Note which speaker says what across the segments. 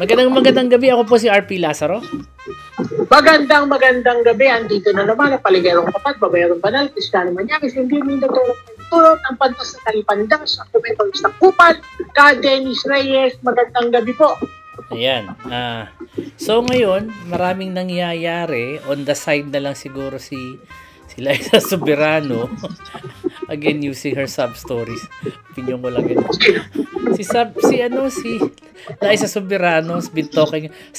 Speaker 1: Magandang gabi. Ako po si RP Lazaro.
Speaker 2: Magandang gabi. Andito na naman ang paligerong kapat, babayarong banal, Kristiyano Manyakis, hindi tulot ang pantas na talipandang sa kumentong istakupal, ka Dennis Reyes. Magandang gabi po.
Speaker 1: Ayan. So ngayon, maraming nangyayari. On the side na lang siguro si Liza Soberano. Again, using her sub-stories. Opinion ko lang yun. Si Liza Soberano has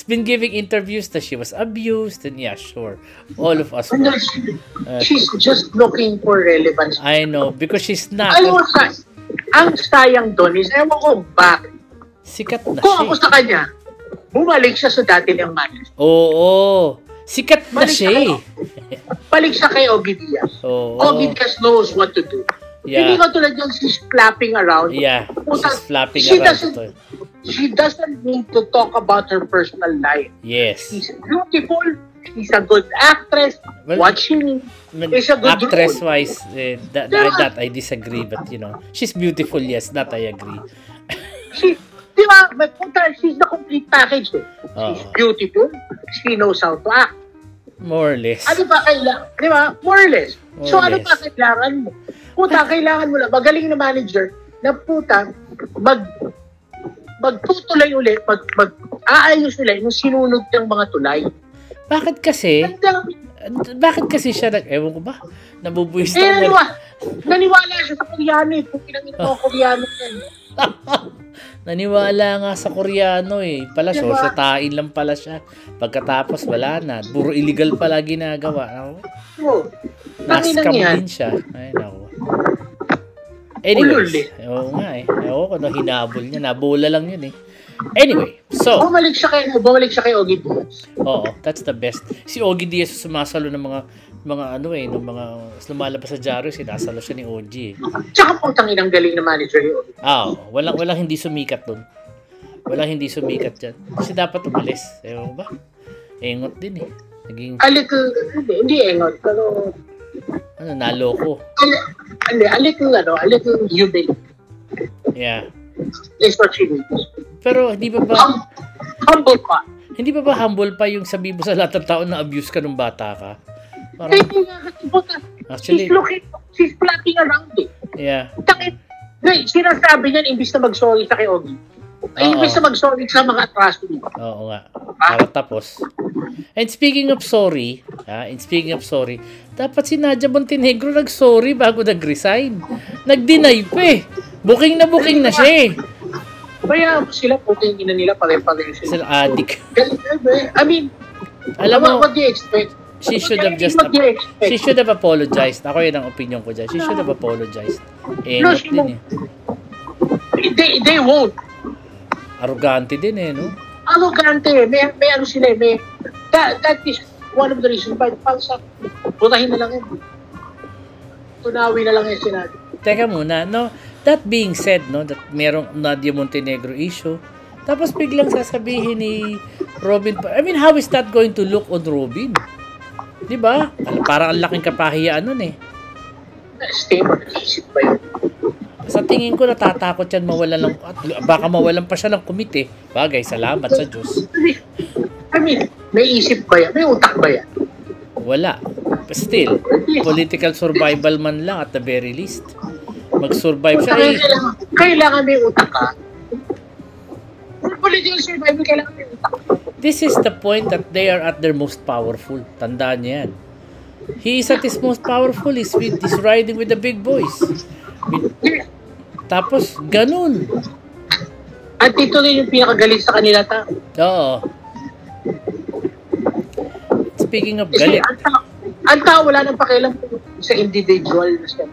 Speaker 1: been giving interviews that she was abused, and yeah, sure. All of us were.
Speaker 2: She's just looking for relevance.
Speaker 1: I know, because she's not.
Speaker 2: Ang sayang doon is, ewan ko bakit.
Speaker 1: Sikat na
Speaker 2: Kung
Speaker 1: siya.
Speaker 2: Ako sa kanya, bumalik siya sa dati niyang manager.
Speaker 1: Oo. Sikat na siya.
Speaker 2: Balik siya kay Ogie Diaz. Ogie Diaz knows what to do.
Speaker 1: Yeah.
Speaker 2: Hindi ka tulad yung she's flapping around.
Speaker 1: Yeah, she's flapping around.
Speaker 2: She doesn't need to talk about her personal life.
Speaker 1: Yes.
Speaker 2: She's beautiful. She's a good actress. Watching is a good
Speaker 1: actress-wise, that I disagree. But, you know, she's beautiful, yes. That I agree.
Speaker 2: Di ba? She's the complete package. She's beautiful. She knows how to act.
Speaker 1: More or less.
Speaker 2: Ano ba kailangan? Di ba? More or less. So, ano ba kailangan mo? Kailangan mo lang. Magaling na manager na magtutuloy ulit, aayos nila yung sinunod ng mga tulay.
Speaker 1: Bakit kasi siya ewan ko ba? Nabubuwis
Speaker 2: naniwala siya sa Koreano eh. Kung pinangit mo Koreano yan.
Speaker 1: Naniwala nga sa Koreano eh. Pala, sosotain lang pala siya. Pagkatapos, wala na. Puro illegal pala ginagawa. Nascam din siya. Ay, naku. Anyways, oo nga eh. Ewan ko, hinabol niya. Nabola lang yun eh. Anyway, so.
Speaker 2: Bumalik siya kay Ogie Diaz.
Speaker 1: Oo, that's the best. Si Ogie Diaz sumasalo ng mga lumalabas sa dyaryo, sinasalo siya ni OG eh.
Speaker 2: Tsaka putang inang galing na manager yung Ogie.
Speaker 1: Walang hindi sumikat dun. Walang hindi sumikat dyan. Kasi dapat umalis. Ewan ko ba? Engot din eh.
Speaker 2: Hindi engot, pero
Speaker 1: naloko.
Speaker 2: A little humility.
Speaker 1: Yeah.
Speaker 2: Is what she needs.
Speaker 1: Pero hindi ba
Speaker 2: humble pa.
Speaker 1: Hindi ba humble pa yung sabi mo sa lahat ng tao na abuse ka nung bata ka? Parang,
Speaker 2: actually, she's flapping around eh.
Speaker 1: Yeah.
Speaker 2: Sinasabi niyan imbis na mag-sorry sa kay Ogie. Imbis na mag-sorry sa mga atrocity.
Speaker 1: Oo nga. Para tapos. And speaking of sorry, dapat si Nadia Montenegro nag-sorry bago nag-resign. Nag-deny pa eh. Booking na siya eh.
Speaker 2: Kaya sila booking na nila pare-pare
Speaker 1: sila adik.
Speaker 2: I mean,
Speaker 1: alam mo,
Speaker 2: what do you expect?
Speaker 1: She should have apologized. Ako yun ang opinion ko dyan. She should have apologized. Not din eh.
Speaker 2: They won't.
Speaker 1: Arrogante din eh, no?
Speaker 2: Arrogante. May ano sila eh. That is one of the reasons why putahin na lang yun. Tunawi na lang yung sinabi.
Speaker 1: Teka muna, no? That being said, no, that merong Nadia Montenegro issue, tapos biglang sasabihin ni Robin, I mean, how is that going to look on Robin? Diba? Parang ang laking kapahiyaan nun eh.
Speaker 2: Stable, isip ba yun?
Speaker 1: Sa tingin ko, natatakot yan baka mawalan pa siya ng komite. Bagay, salamat sa Diyos.
Speaker 2: I mean, may isip ba yan? May utak ba yan?
Speaker 1: Wala. Still, political survival man lang at the very least. Mag-survive siya.
Speaker 2: Kailangan may utak ka. Political survival, kailangan may utak.
Speaker 1: This is the point that they are at their most powerful. Tandaan niya yan. He is at his most powerful. He's riding with the big boys. Tapos, ganun.
Speaker 2: At ito rin yung pinakagaling sa kanila tao.
Speaker 1: Oo. Speaking of galit.
Speaker 2: Ang tao wala nang pakialam sa individual na siya.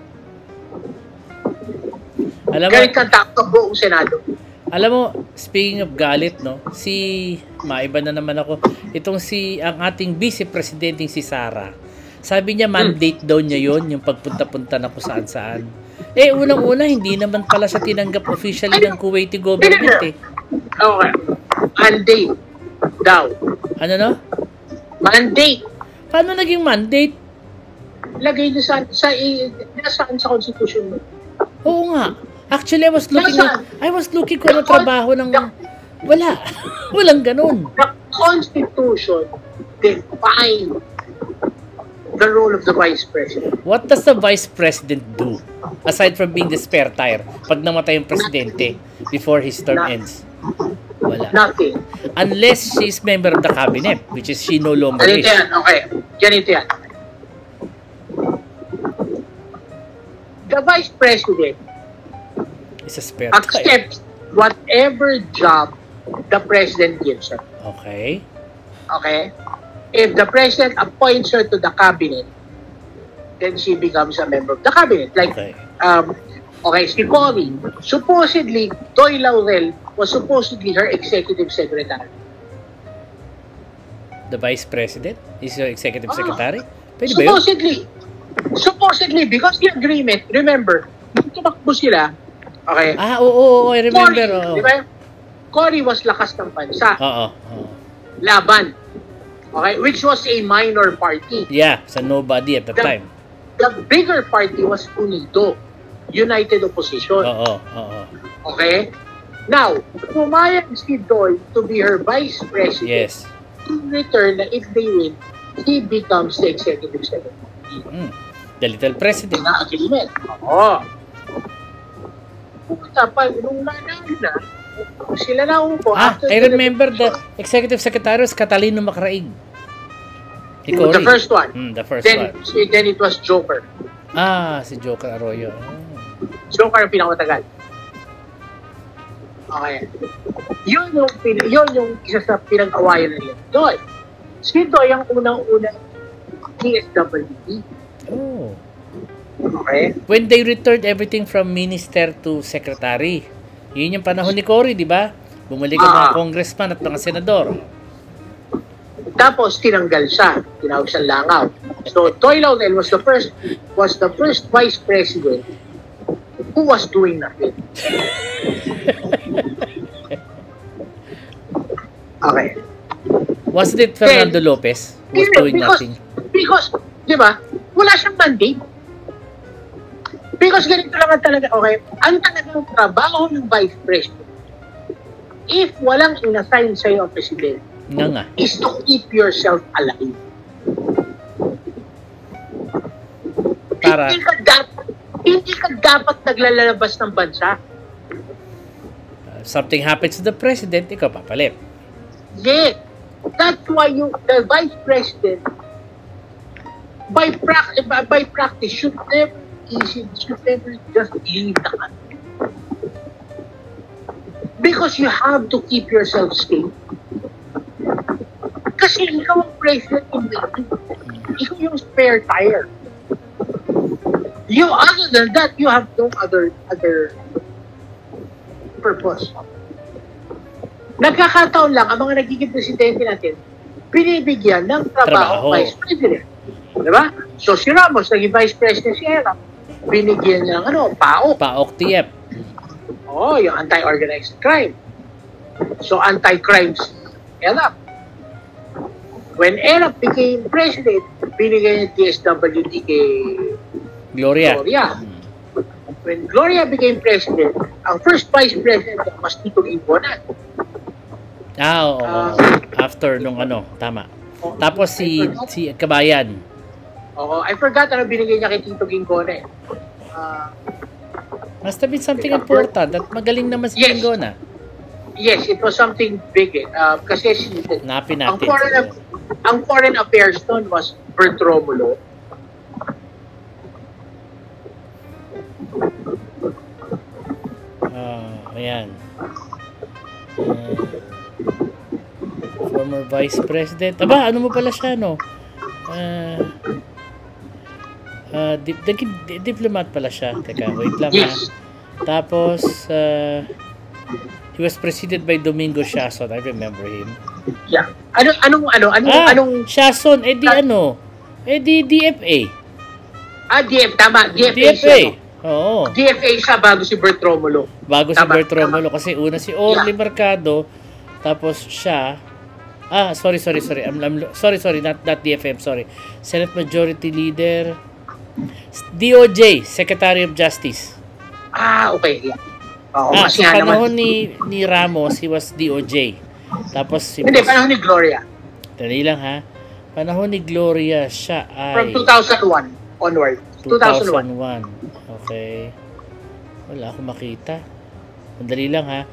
Speaker 2: Galit kang tao sa buong Senado.
Speaker 1: Alam mo, speaking of galit, no? Maiba na naman ako. Ang ating vice presidente si Sara. Sabi niya, mandate daw niya yon yung pagpunta-punta na kung saan-saan. Eh, unang-una, hindi naman pala siya tinanggap officially ng Kuwaiti government eh.
Speaker 2: Okay. Mandate daw.
Speaker 1: Ano no?
Speaker 2: Mandate.
Speaker 1: Paano naging mandate?
Speaker 2: Lagay niyo saan sa constitution mo.
Speaker 1: Oo nga. Actually, I was looking kung ano trabaho ng Wala. Walang ganun.
Speaker 2: The Constitution defines the role of the Vice President.
Speaker 1: What does the Vice President do? Aside from being the spare tire, pag namatay yung presidente before his term ends. Wala.
Speaker 2: Nothing.
Speaker 1: Unless she's member of the cabinet, which is she no longer is.
Speaker 2: Ganito yan, okay. Ganito yan. The Vice President
Speaker 1: Is a spare tire.
Speaker 2: accepts whatever job the President gives her.
Speaker 1: Okay.
Speaker 2: Okay? If the President appoints her to the cabinet, then she becomes a member of the cabinet. Like,
Speaker 1: Okay.
Speaker 2: si Cory, supposedly, Toy Laurel was supposedly her executive secretary.
Speaker 1: The Vice President is your executive secretary? Pwede ba yun?
Speaker 2: Supposedly, because the agreement, remember, nung tumakbo sila, okay,
Speaker 1: Oo, I remember.
Speaker 2: Cory,
Speaker 1: Oo.
Speaker 2: di ba? Cory was lakas ng bansa.
Speaker 1: Oo.
Speaker 2: Laban. Okay, which was a minor party.
Speaker 1: Yeah, sa nobody at the time.
Speaker 2: The bigger party was UNIDO, United Opposition.
Speaker 1: Oo.
Speaker 2: Okay? Now, pumayag si Doy to be her vice president.
Speaker 1: Yes.
Speaker 2: In return, na if they win, he becomes the executive secretary.
Speaker 1: The little president.
Speaker 2: Na agreement. Oo. Tapos, nung nanalo na, sila na upo.
Speaker 1: I remember the executive secretary was Catalino Macraig.
Speaker 2: The first one.
Speaker 1: The first one.
Speaker 2: Then it was Joker.
Speaker 1: Si Joker Arroyo.
Speaker 2: Joker ang pinakamatagal. Okay. Yun yung isa sa pinag-awayan nila. Doy. Si Doy ang unang-unang DSWD.
Speaker 1: Oh.
Speaker 2: Okay.
Speaker 1: When they returned everything from minister to secretary. Yun yung panahon ni Cory, di ba? Bumalik ang mga congressman at mga senador.
Speaker 2: Tapos tinanggal siya. Tinawag siyang langaw. So Toy Laurel was the first vice president who was doing nothing. Okay.
Speaker 1: Wasn't it Fernando Lopez who was doing nothing?
Speaker 2: Because, di ba, wala siyang mandate. Because ganito lang talaga, okay, ang talagang trabaho ng vice president, if walang inassign sa'yo ang president, is to keep yourself alive.
Speaker 1: Para
Speaker 2: Hindi ka dapat naglalabas ng bansa.
Speaker 1: Something happens to the president, ikaw papalit.
Speaker 2: Yeah. That's why the vice president, by practice, should never just leave the country. Because you have to keep yourself safe. Kasi ikaw ang president in waiting. Ikaw yung spare tire. Other than that, you have no other purpose. Nagkakataon lang, ang mga nagiging presidente natin, binibigyan ng trabaho vice president. Diba? So si Ramos, naging vice president si Erap, binigyan niya ng PAOK.
Speaker 1: PAOK TF.
Speaker 2: Yung anti-organized crime. So anti-crime si Erap. When Erap became president, binigyan niya DSWD kay Gloria. When Gloria became president, ang first vice president was Tito Gingonan.
Speaker 1: Oo. After nung tama. Tapos si Kabayan.
Speaker 2: I forgot ano binigay niya kay Tito Gingonan.
Speaker 1: Must have been something important at magaling naman si Gingona.
Speaker 2: Yes, it was something big. Kasi
Speaker 1: Napin natin.
Speaker 2: Ang foreign affairs noon was Bert Romulo.
Speaker 1: Ayan. Former Vice President. Aba, ano mo pala siya, no? Diplomat pala siya. Teka, wait lang
Speaker 2: Yes.
Speaker 1: Tapos, he was preceded by Domingo Siason. I remember him.
Speaker 2: Yeah. Anong
Speaker 1: Siason, di DFA.
Speaker 2: Tama.
Speaker 1: DFA. Oo.
Speaker 2: DFA siya bago si Bert Romulo.
Speaker 1: Bert Romulo kasi una si Orly Mercado, tapos siya sorry, not DFM, sorry. Senate Majority Leader, DOJ, Secretary of Justice.
Speaker 2: Okay. Yeah. Oo, kasi
Speaker 1: sa
Speaker 2: nga naman.
Speaker 1: panahon ni Ramos, he was DOJ. Tapos si
Speaker 2: Hindi, panahon ni Gloria.
Speaker 1: Dali lang ha. Panahon ni Gloria, siya
Speaker 2: From
Speaker 1: ay
Speaker 2: 2001 onward.
Speaker 1: 2001. Okay. Wala akong makita. Dali lang ha.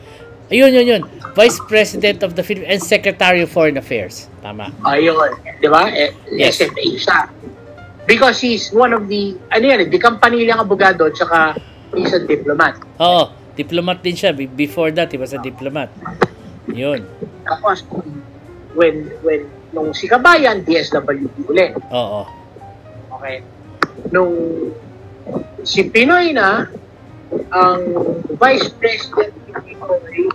Speaker 1: Ayun. Vice President of the Philippines and Secretary of Foreign Affairs. Tama.
Speaker 2: Ayun. Di ba?
Speaker 1: Yes.
Speaker 2: SFA siya. Because he's one of the, di kampanilyang abogado, tsaka he's a diplomat.
Speaker 1: Oo, diplomat din siya. Before that, he was a diplomat. Yun.
Speaker 2: Tapos, nung si Kabayan, DSWD ulit.
Speaker 1: Oo.
Speaker 2: Okay. Nung si Pinoy na, ang Vice President ni Pinoy,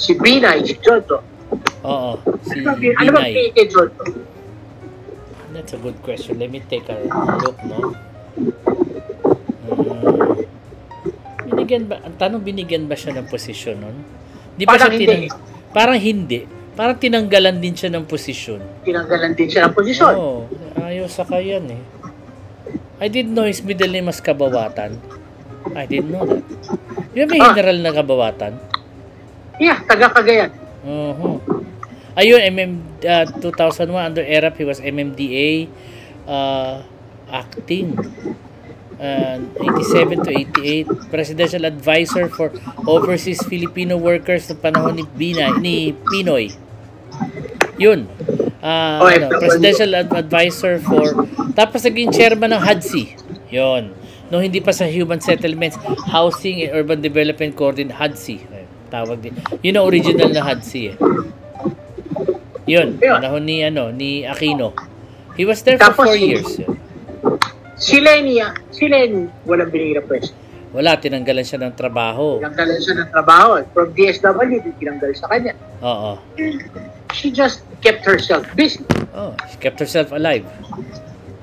Speaker 2: si Binay, si Jojo.
Speaker 1: Oo, si
Speaker 2: Ano ba
Speaker 1: Binay.
Speaker 2: kay Jojo?
Speaker 1: That's a good question. Let me take a look, no? Ang tanong, binigyan ba siya ng posisyon nun? Di ba
Speaker 2: Parang
Speaker 1: siya
Speaker 2: hindi.
Speaker 1: Parang hindi. Parang tinanggalan din siya ng posisyon.
Speaker 2: Tinanggalan din siya ng posisyon.
Speaker 1: Oo, ayaw sa kayan eh. I didn't know his middle name was Kabawatan. I didn't know that. Di ba may general na Kabawatan?
Speaker 2: Yeah, taga-Cagayan.
Speaker 1: Ayun, 2001 under ERAP, he was MMDA acting. 87 to 88, Presidential Advisor for Overseas Filipino Workers sa panahon ni Pinoy. Yun. Presidential Advisor for, tapos naging chairman ng HUDSI. Yun. No, hindi pa sa Human Settlements, Housing and Urban Development Coordinator, HUDSI. Tawag din. Yun ang original na HUDSI eh. Yun. Panahon ni Aquino. He was there for 4 years.
Speaker 2: Si Lenny, walang binigay na pwesto.
Speaker 1: Wala, tinanggalan siya ng trabaho.
Speaker 2: Tinanggalan siya ng trabaho. From DSWD, tinanggal sa kanya.
Speaker 1: Oo.
Speaker 2: She just kept herself busy.
Speaker 1: Oh, she kept herself alive.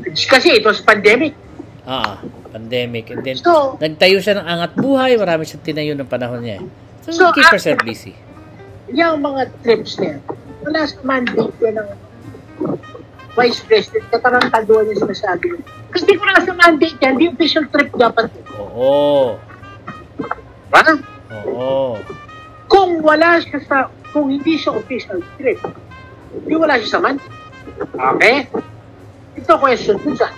Speaker 2: Kasi it was pandemic.
Speaker 1: Pandemic. And then,
Speaker 2: So,
Speaker 1: nagtayo siya ng angat buhay. Marami siyang tinayo ng panahon niya. So keep herself busy.
Speaker 2: Yung mga trips niya, wala sa mandate niya ng Vice President, katarantaduan niya sinasabi. Kasi kung nasa mandate niya, hindi official trip dapat.
Speaker 1: Oo.
Speaker 2: Parang,
Speaker 1: Oo.
Speaker 2: kung hindi siya official trip, hindi wala siya sa mandate. Okay? Ito question ko dyan.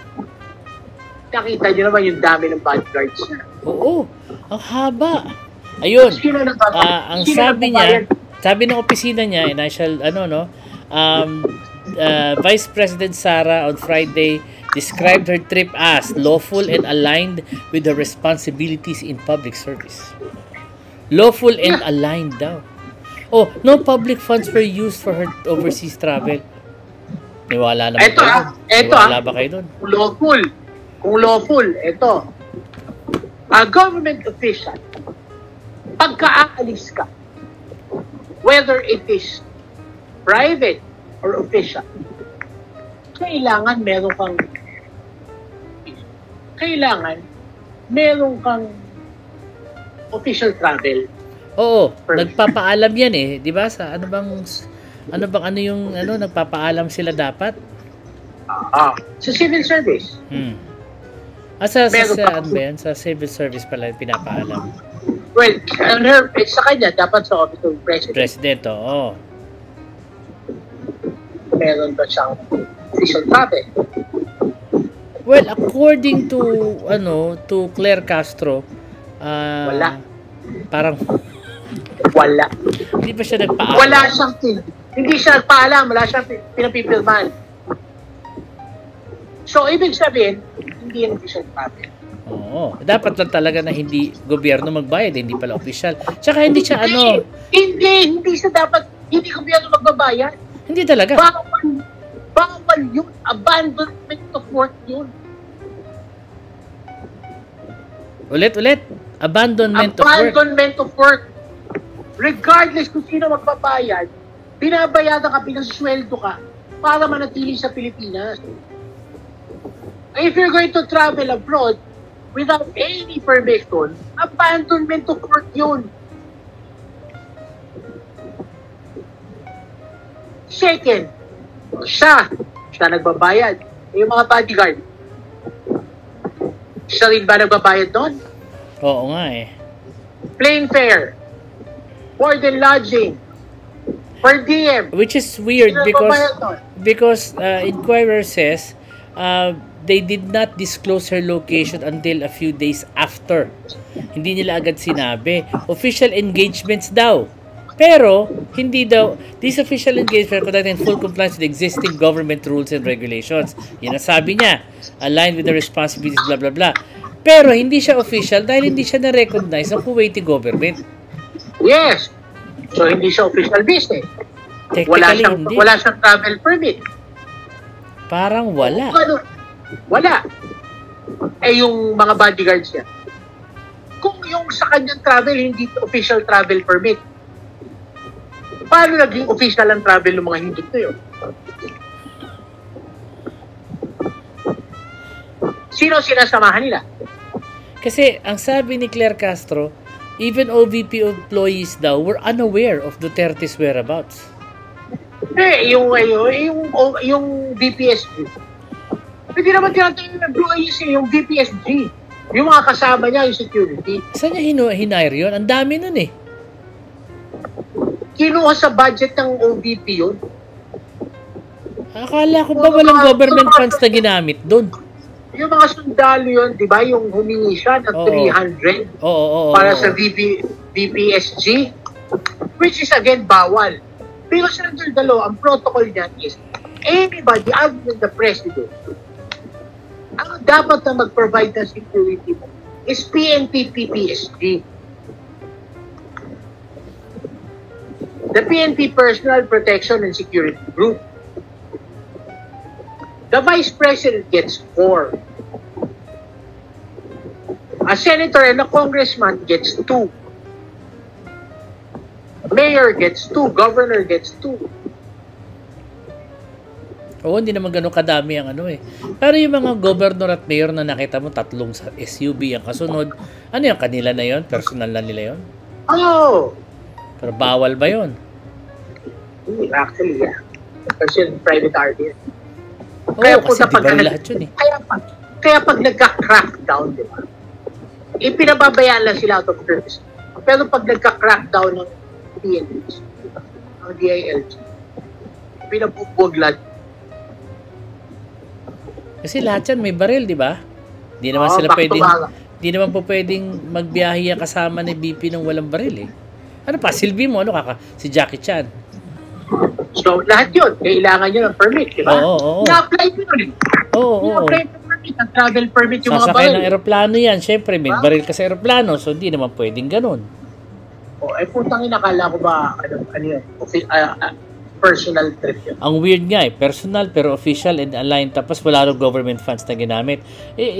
Speaker 2: Nakita niyo naman yung dami ng bodyguards niya.
Speaker 1: Oo. Ang haba. Ayun. Ang sabi ng opisina niya, and I shall, Vice President Sara on Friday described her trip as lawful and aligned with her responsibilities in public service. Lawful and aligned daw. Oh, no public funds were used for her overseas travel. Niwala naman kayo dun. Niwala ba kayo dun?
Speaker 2: Kung lawful, ito. A government official, pagka-aalis ka, whether it is private or official, kailangan meron kang official travel.
Speaker 1: Oo, nagpapaalam yan eh, 'di ba? Sa nagpapaalam sila dapat?
Speaker 2: Sa civil service.
Speaker 1: Sa civil service pala pinapaalam.
Speaker 2: Well, sa kanya, dapat sa office of president.
Speaker 1: President, oo.
Speaker 2: Meron ba siyang official travel?
Speaker 1: Well, according to Claire Castro,
Speaker 2: wala.
Speaker 1: Parang
Speaker 2: wala.
Speaker 1: Hindi pa siya nagpaalam.
Speaker 2: Hindi siya nagpaalam, wala siyang pinapipirman. So, ibig sabihin, hindi yan official travel.
Speaker 1: Oo. Dapat lang talaga na hindi gobyerno magbayad, hindi pala official. Tsaka hindi siya
Speaker 2: Hindi siya dapat, hindi gobyerno magbabayad.
Speaker 1: Hindi talaga.
Speaker 2: Bawal yun. Abandonment of work yun.
Speaker 1: Ulit. Abandonment
Speaker 2: of work. Regardless kung sino magbabayad, binabayadan ka, pinasweldo ka para manatili sa Pilipinas. If you're going to travel abroad without any permission, abandonment of work yun. Second, siya nagbabayad. Yung mga bodyguard, Siya rin ba nagbabayad doon?
Speaker 1: Oo nga eh.
Speaker 2: Plane fare, board and lodging, per diem.
Speaker 1: Which is weird
Speaker 2: Sino nagbabayad doon?
Speaker 1: because Inquirer says they did not disclose her location until a few days after. Hindi nila agad sinabi. Official engagements daw. Pero, hindi daw, these official engagements are conducted in full compliance with existing government rules and regulations. Yan ang sabi niya. Aligned with the responsibilities, blah, blah, blah. Pero, hindi siya official dahil hindi siya na-recognize ng Kuwaiti government.
Speaker 2: Yes. So, hindi siya official business.
Speaker 1: Technically, hindi.
Speaker 2: Wala siyang travel permit.
Speaker 1: Parang wala.
Speaker 2: Wala. Eh, yung mga bodyguards niya. Kung yung sa kanyang travel, hindi official travel permit, paano naging official ang travel ng mga Hindut na yun? Sino sinasamahan nila?
Speaker 1: Kasi, ang sabi ni Claire Castro, even OVP employees daw were unaware of Duterte's whereabouts.
Speaker 2: Eh, yung VPSG. Hindi naman tinatawag yung employees, yung VPSG. Yung mga kasama niya, yung security.
Speaker 1: Saan niya hinire yun? Ang dami nun eh.
Speaker 2: Kinuha sa budget ng OVP yun.
Speaker 1: Akala ko ba walang government funds na ginamit doon?
Speaker 2: Yung mga sundalo yun, di ba, yung humingi siya ng 300 para sa VPSG, which is again bawal. Pero sa under the law, ang protocol niyan is anybody other than the president, ang dapat na mag-provide ng security mo is PNP-PPSG. The PNP Personal Protection and Security Group. The Vice President gets 4. A Senator and a Congressman gets 2. Mayor gets 2. Governor gets 2.
Speaker 1: Oo, hindi naman ganun kadami ang ano eh. Pero yung mga governor at mayor na nakita mo, 3 sa SUV ang kasunod, ano yung kanila na yon? Personal na nila yon?
Speaker 2: Oh!
Speaker 1: Pero bawal ba yon?
Speaker 2: Actually, yeah. Kasi private RD.
Speaker 1: Oo, kasi di ba lahat yun eh.
Speaker 2: Kaya pag nagka-crackdown, di ba? Ipinababayaan lang sila out of courtesy. Pero pag nagka-crackdown ng PNP, ang DILG, pinabubuwag lahat.
Speaker 1: Kasi lahat yan may baril, di ba? Di naman sila pwedeng, di naman po pwedeng magbiyahe ang kasama ni BP ng walang baril eh. Ano pa, silbi mo, ano si Jackie Chan.
Speaker 2: So, lahat yun, kailangan nyo ng permit, di ba?
Speaker 1: Oo.
Speaker 2: Na-apply nyo nun. Na-apply ng permit, ang travel permit yung mga baril.
Speaker 1: Sasakay ng aeroplano yan, syempre may baril ka sa aeroplano, so di naman pwedeng ganun.
Speaker 2: Putang ina, akala ko ba, ano yun, personal trip yun.
Speaker 1: Ang weird nga eh, personal pero official and aligned, tapos wala rin government funds na ginamit.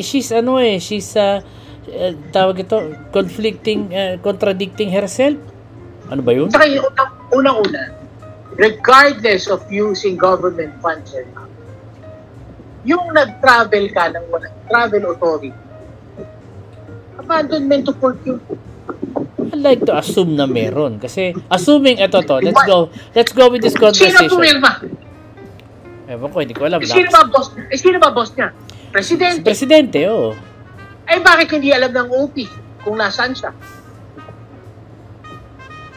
Speaker 1: She's tawag ito, contradicting herself. Ano ba yun?
Speaker 2: Saka yung unang-una, regardless of using government funds or not, yung nag-travel ka ng walang travel authority, abandonment to court yun.
Speaker 1: I'd like to assume na meron. Kasi, assuming ito to, let's go with this conversation.
Speaker 2: Sino pumirma?
Speaker 1: Ewan ko, hindi ko alam.
Speaker 2: Sino ba boss niya? Presidente.
Speaker 1: Presidente, oo.
Speaker 2: Bakit hindi alam ng OP kung nasaan siya?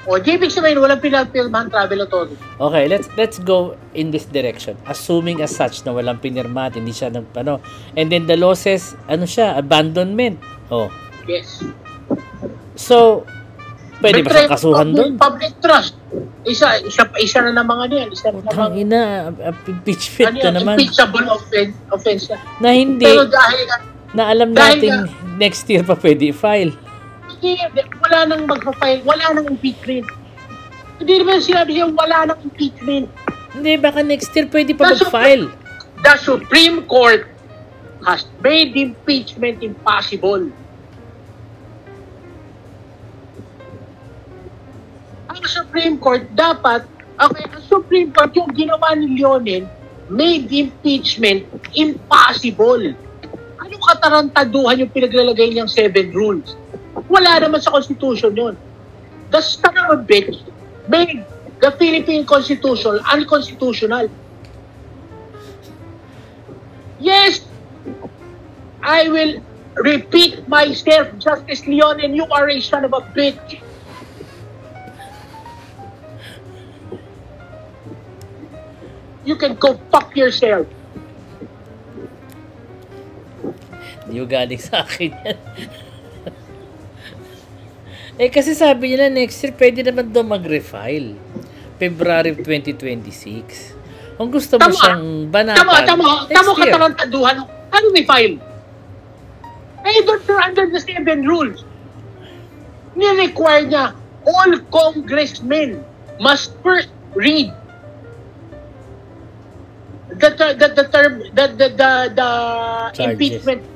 Speaker 2: JPEG sabihin, walang pinapirmahan travel authority.
Speaker 1: Okay, let's go in this direction. Assuming as such na walang pinirma at hindi siya and then the law says, abandonment.
Speaker 2: Yes.
Speaker 1: So, pwede ba siyang kasuhan doon?
Speaker 2: Public trust. Isa na ng mga niyan.
Speaker 1: Utang ina, impeachment na naman.
Speaker 2: Impeachable offense
Speaker 1: na hindi,
Speaker 2: pero dahil
Speaker 1: na alam natin next year pa pwede i-file.
Speaker 2: Hindi, wala nang magpa-file, wala nang impeachment. Hindi naman sinabi siya, wala nang impeachment.
Speaker 1: Hindi, baka next year pwede pa mag-file.
Speaker 2: The Supreme Court has made impeachment impossible. Ang Supreme Court dapat, ang Supreme Court yung ginawa ni Leonel made impeachment impossible. Anong katarantaduhan yung pinaglalagay niyang 7 rules? Wala naman sa Constitution yun. The son of a bitch made the Philippine Constitution unconstitutional. Yes, I will repeat myself, Justice Leon, and you are a son of a bitch. You can go fuck yourself.
Speaker 1: Hindi yung galing sa akin yan. Kasi sabi nila next year, pwede naman daw mag-refile. February 2026. Kung gusto mo siyang banatan,
Speaker 2: Tama katarantaduhan. Ano may file? They're under the 7 rules. Ni-require niya, all congressmen must first read the impeachment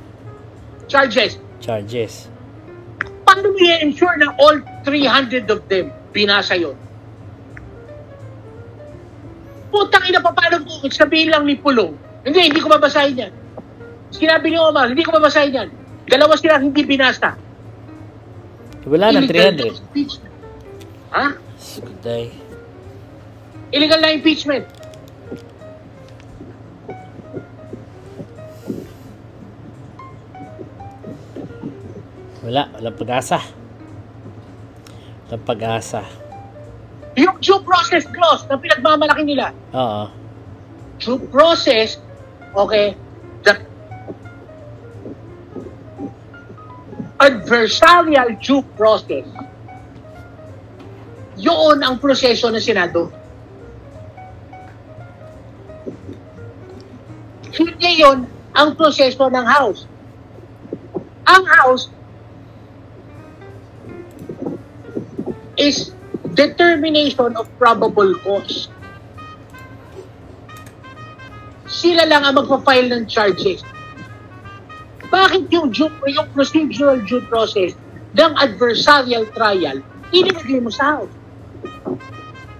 Speaker 2: charges. Paano mo i-ensure na all 300 of them binasa yun? Putang ina, paano kung sabihin lang ni Pulong, hindi ko babasahin yan. Sinabi ni Omar, hindi ko babasahin yan. Dalawa sila hindi binasa.
Speaker 1: Wala na 300.
Speaker 2: Ha?
Speaker 1: Good day.
Speaker 2: Illegal na impeachment.
Speaker 1: Walang pag-asa. Walang pag-asa.
Speaker 2: Yung due process clause na pinagmamalaki nila.
Speaker 1: Oo.
Speaker 2: Due process, okay, the adversarial due process. Yun ang proseso ng Senado. Hindi yun ang proseso ng House. Ang House is determination of probable cause. Sila lang ang magpa-file ng charges. Bakit yung procedural due process ng adversarial trial inilagay mo sa House?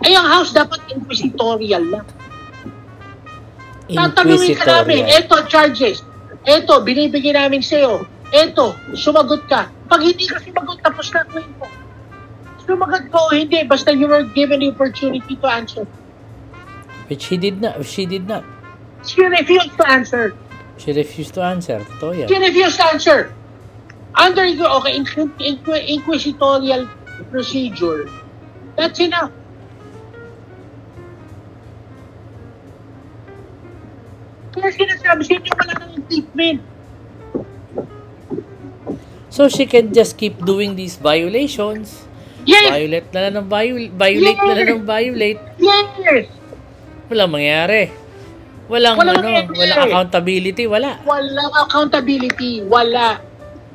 Speaker 2: Ay, ang House dapat inquisitorial lang. Tatanungin ka namin, eto charges, eto binibigyan namin sa'yo, eto, sumagot ka. Pag hindi ka sumagot, tapos na ko ito. Sumagot ko, hindi, basta you were given the opportunity to answer.
Speaker 1: Which she did not. She
Speaker 2: refused to answer.
Speaker 1: Totoo yan.
Speaker 2: She refused to answer. Under inquisitorial procedure, that's enough. Kaya sinasabi sa inyo, wala ng impeachment.
Speaker 1: So she can just keep doing these violations.
Speaker 2: Yes!
Speaker 1: Violate na lang ng violate.
Speaker 2: Yes!
Speaker 1: Walang mangyari. Walang accountability, wala.
Speaker 2: Walang accountability, wala.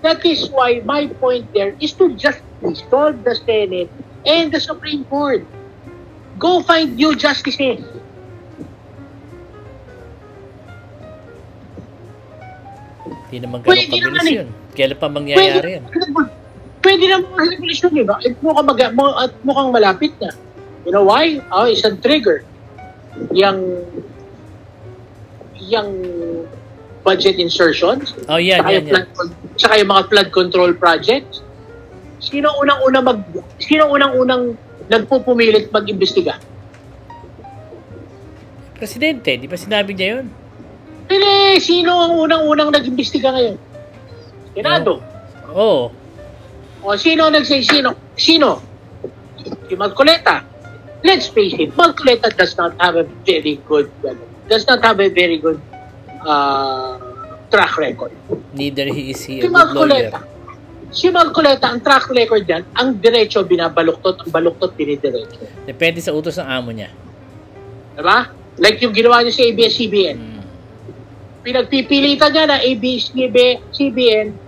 Speaker 2: That is why my point there is to just dissolve the Senate and the Supreme Court. Go find new justices.
Speaker 1: Hindi naman ganun kabilis yun. Kailan pa mangyayari yan?
Speaker 2: Pwede naman kabilis yun, diba? At mukhang malapit na. You know why? Isang trigger. Yung budget insertions.
Speaker 1: Yan.
Speaker 2: Tsaka yung mga flood control projects. Sino unang nagpupumilit mag-imbestiga?
Speaker 1: Presidente, di ba sinabi niya yun?
Speaker 2: Hindi, sino ang unang nag-imbestiga ngayon? Senado.
Speaker 1: Oo.
Speaker 2: O sino nagsay sino? Si Marcoleta. Let's face it, Marcoleta does not have a very good track record.
Speaker 1: Neither is he a good lawyer.
Speaker 2: Si Marcoleta, ang track record yan, ang diretso binabaluktot, ang baluktot dinidiretso.
Speaker 1: Depende sa utos ng amo niya.
Speaker 2: Diba? Like yung ginawa niya sa ABS-CBN. Pinagpipilitan niya na ABS-CBN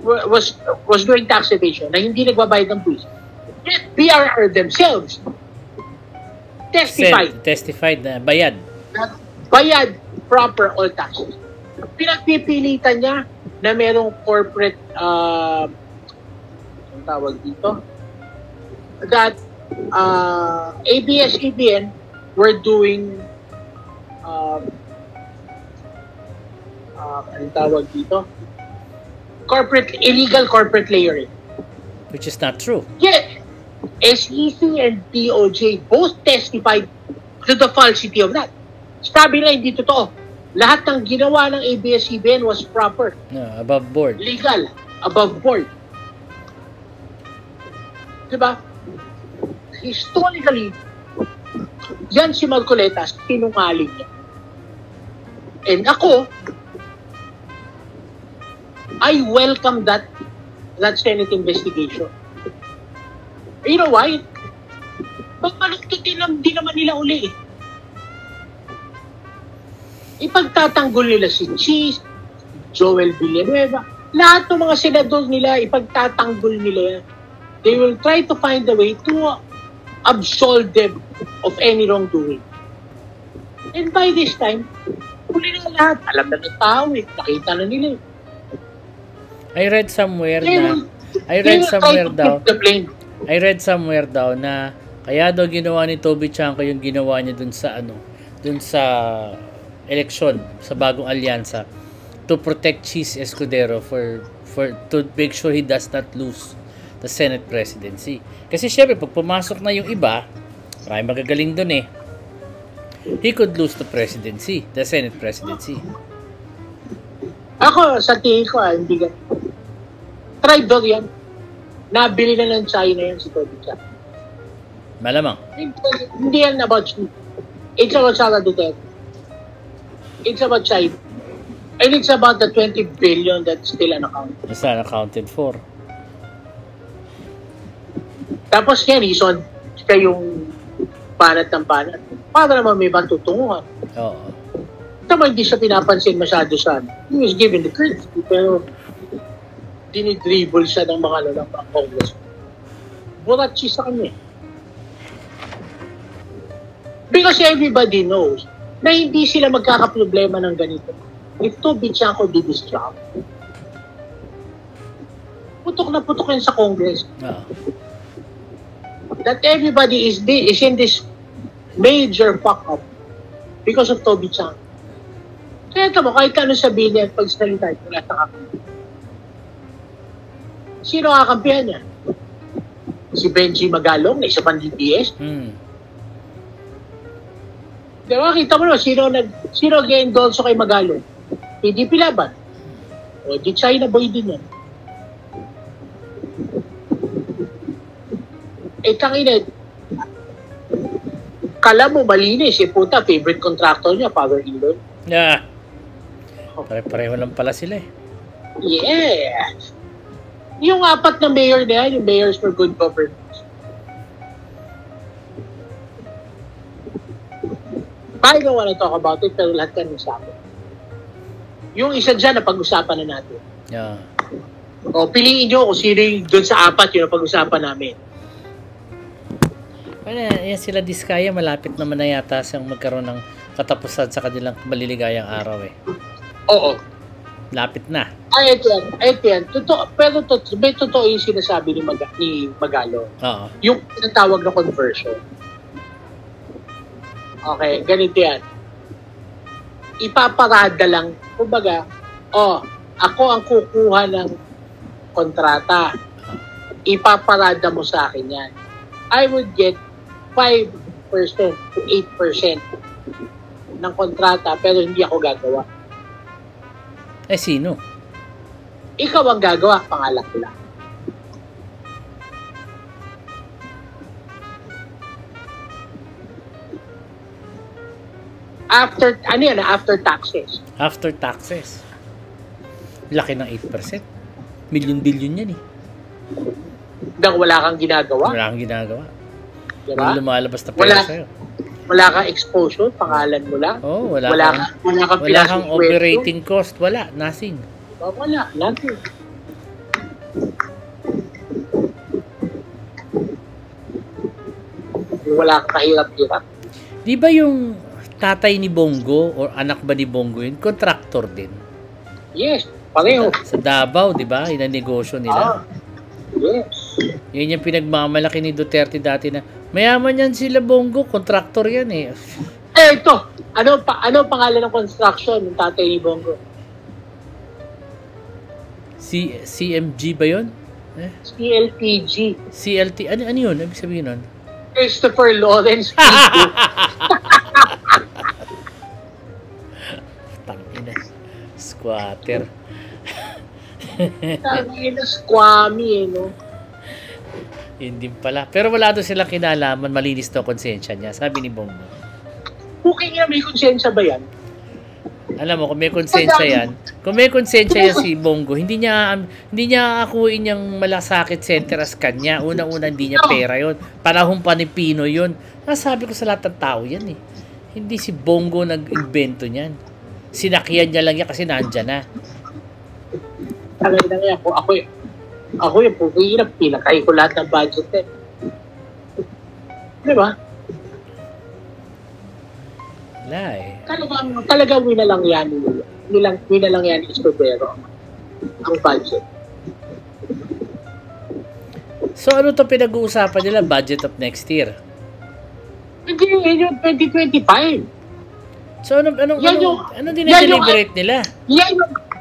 Speaker 2: was doing tax evasion na hindi nagbabayad ng buwis. Yet BRR themselves
Speaker 1: testified na bayad
Speaker 2: proper all taxes. Pinagpipilitan niya na merong corporate ang tawag dito that ABS-CBN were doing ang tawag dito illegal corporate layering,
Speaker 1: which is not true.
Speaker 2: Yeah, SEC and DOJ both testified to the falsity of that. Sabi nila hindi totoo. Lahat ng ginawa ng ABS-CBN was proper.
Speaker 1: No, above board.
Speaker 2: Legal. Above board. Diba? Historically, yan si Marcoleta, sinungaling niya. And ako, I welcome that Senate investigation. You know why? Pagmalugtod din naman nila uli eh. Ipagtatanggol nila si Cheese, Joel Villanueva, lahat ng mga senador nila, ipagtatanggol nila yan. They will try to find a way to absolve them of any wrongdoing. And by this time, huli na lahat. Alam na ng tao eh. Nakita na nila eh.
Speaker 1: I read somewhere daw na kaya daw ginawa ni Toby Chanco yung ginawa niya dun sa eleksyon sa bagong alyansa to protect Cheese Escudero for to make sure he does not lose the Senate presidency. Kasi syempre pag pumasok na yung iba, marami magagaling dun eh. He could lose the presidency, the Senate presidency.
Speaker 2: Ako, sa tingin ko, hindi ka. Traitor yan. Nabili na ng China yan si Toby Chanco.
Speaker 1: Malamang.
Speaker 2: Hindi yan about China. It's about Sara Duterte. It's about China. And it's about the 20 billion that's still unaccounted.
Speaker 1: It's unaccounted for.
Speaker 2: Tapos yan, reason, siya yung banat ng banat. Para naman may batutunguhan.
Speaker 1: Oo.
Speaker 2: Tama, hindi siya pinapansin masyado sa he was given the credit. Pero dinidribble siya ng mga lalaking Congress. Buratsi sa kanya. Because everybody knows na hindi sila magkakaproblema ng ganito. If Toby Chanco did this job, putok na putok yan sa Congress. That everybody is in this major fuck-up because of Toby Chanco. Kaya mo, kahit ano sabihin niya pag salita, wala sa kakampi. Sino kakampihan niya? Si Benji Magalong, na isa pang DPS? Pero kita mo naman, sino nag-endorso kay Magalong? PDP laban. O di China boy din yan. Tangina, kala mo malinis, puta, favorite contractor niya, father-in-law.
Speaker 1: Yeah. Pare-pareho lang pala sila eh.
Speaker 2: Yeah. Yung apat na mayor na yan, yung mayors for good governance. I don't want to talk about it, pero lahat ka nang sabi. Yung isa dyan, napag-usapan na natin.
Speaker 1: Yeah.
Speaker 2: O, piliin nyo kung sino yung doon sa apat yung napag-usapan namin.
Speaker 1: Yan sila Diskaya, malapit naman na yata siyang magkaroon ng katapusan sa kanilang maliligayang araw eh.
Speaker 2: Oo.
Speaker 1: Lapit na.
Speaker 2: Ito yan. Pero may totoo yung sinasabi ni Magalo.
Speaker 1: Oo.
Speaker 2: Yung tinatawag na conversion. Okay, ganito yan. Ipaparada lang, kumbaga, ako ang kukuha ng kontrata. Ipaparada mo sa akin yan. I would get 5% to 8% ng kontrata, pero hindi ako gagawa.
Speaker 1: Sino?
Speaker 2: Ikaw ang gagawa, pangalan ko lang. After taxes.
Speaker 1: After taxes. Laki ng 8%. Milyon-bilyon yan eh.
Speaker 2: Dahil wala kang ginagawa.
Speaker 1: Wala kang ginagawa.
Speaker 2: Diba?
Speaker 1: Wala lumalabas na pera sa'yo.
Speaker 2: Wala kang exposure, pangalan mo lang.
Speaker 1: Wala kang operating cost. Wala, nothing.
Speaker 2: Wala, nothing. Wala kang kahirap-hirap.
Speaker 1: Di ba yung tatay ni Bongo or anak ba ni Bongo yun, contractor din?
Speaker 2: Yes, pareho.
Speaker 1: Sa Davao, di ba? Yun ang negosyo nila.
Speaker 2: Yes.
Speaker 1: Yan yung pinagmamalaki ni Duterte dati na mayaman yan sila Bongo, contractor yan eh.
Speaker 2: Ito, ano pangalan ng construction ng tatay ni Bongo?
Speaker 1: CMG ba yun?
Speaker 2: CLTG.
Speaker 1: CLT, ano yun? Ibig sabihin nun?
Speaker 2: Christopher Lawrence.
Speaker 1: Squatter.
Speaker 2: Sabi na squammy, no?
Speaker 1: Hindi pala. Pero wala doon silang kinalaman, malinis daw konsensya niya, sabi ni Bongo.
Speaker 2: Okay nga, may konsensya ba yan?
Speaker 1: Alam mo, kung may konsensya yan si Bongo, hindi niya akuin yung malasakit center as kanya. Una-una, hindi niya pera yon. Panahon pa ni Pino yun. Nasabi ko sa lahat ng tao yan eh. Hindi si Bongo nag-invento niyan. Sinakyan niya lang yan kasi nandyan na.
Speaker 2: Talaga nga ako yung pumihirap, pinakain ko lahat ng budget eh. Di ba?
Speaker 1: Wala eh.
Speaker 2: Talaga winalang yan. Winalang yan Escudero. Ang budget.
Speaker 1: So ano to pinag-uusapan nila? Budget of next year?
Speaker 2: Hindi, yung 2025.
Speaker 1: So anong dinideliberate nila?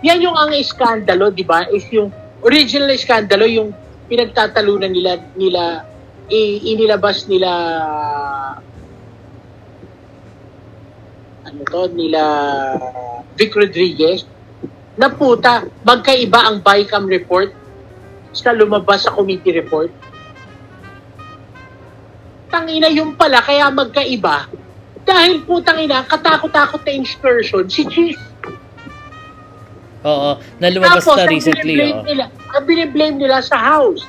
Speaker 2: Yan yung ang iskandalo, di ba? Is yung original iskandalo, yung pinagtatalunan nila inilabas nila nila Vic Rodriguez na puta, magkaiba ang BICAM report sa lumabas sa committee report. Tangina yung pala, kaya magkaiba dahil putang ina, katakot-takot na incursion si Chief.
Speaker 1: Oo, na lumabas na recently.
Speaker 2: Ang biniblame nila sa House.